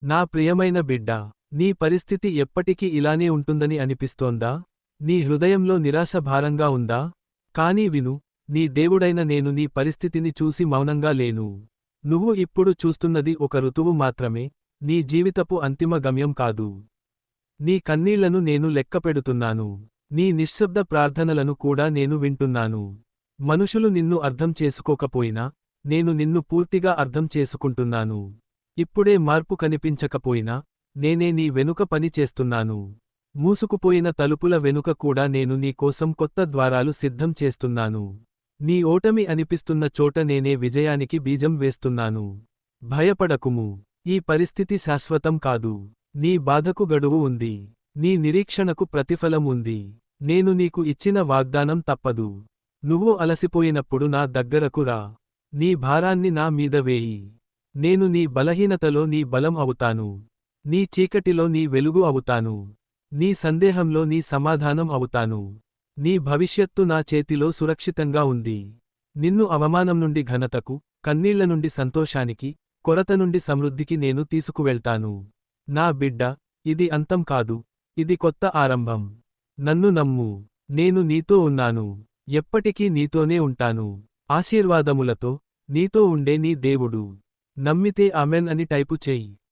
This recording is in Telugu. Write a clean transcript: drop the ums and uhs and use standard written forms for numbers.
నా ప్రియమైన బిడ్డా, నీ పరిస్థితి ఎప్పటికీ ఇలానే ఉంటుందని అనిపిస్తోందా? నీ హృదయంలో నిరాశ భారంగా ఉందా? కానీ విను, నీ దేవుడైన నేను నీ పరిస్థితిని చూసి మౌనంగా లేను. నువ్వు ఇప్పుడు చూస్తున్నది ఒక ఋతువు మాత్రమే, నీ జీవితపు అంతిమ గమ్యం కాదు. నీ కన్నీళ్లను నేను లెక్కపెడుతున్నాను. నీ నిశ్శబ్ద ప్రార్థనలను కూడా నేను వింటున్నాను. మనుషులు నిన్ను అర్థం చేసుకోకపోయినా, నేను నిన్ను పూర్తిగా అర్థం చేసుకుంటున్నాను. ఇప్పుడే మార్పు కనిపించకపోయినా, నేనే నీ వెనుక పని చేస్తున్నాను. మూసుకుపోయిన తలుపుల వెనుక కూడా నేను నీ కోసం కొత్త ద్వారాలు సిద్ధం చేస్తున్నాను. నీ ఓటమి అనిపిస్తున్న చోట నేనే విజయానికి బీజం వేస్తున్నాను. భయపడకుము. ఈ పరిస్థితి శాశ్వతం కాదు. నీ బాధకు గడువు ఉంది. నీ నిరీక్షణకు ప్రతిఫలం ఉంది. నేను నీకు ఇచ్చిన వాగ్దానం తప్పదు. నువ్వు అలసిపోయినప్పుడు నా దగ్గరకు రా. నీ భారాన్ని నా మీద వేయి. నేను నీ బలహీనతలో నీ బలం అవుతాను. నీ చీకటిలో నీ వెలుగు అవుతాను. నీ సందేహంలో నీ సమాధానం అవుతాను. నీ భవిష్యత్తు నా చేతిలో సురక్షితంగా ఉంది. నిన్ను అవమానం నుండి ఘనతకు, కన్నీళ్ల నుండి సంతోషానికి, కొరత నుండి సమృద్ధికి నేను తీసుకువెళ్తాను. నా బిడ్డ, ఇది అంతం కాదు, ఇది కొత్త ఆరంభం. నన్ను నమ్ము. నేను నీతో ఉన్నాను. ఎప్పటికీ నీతోనే ఉంటాను. ఆశీర్వాదములతో, నీతో ఉండే నీ దేవుడు. నమ్మితే ఆమెన్ అని టైపు చెయ్యి.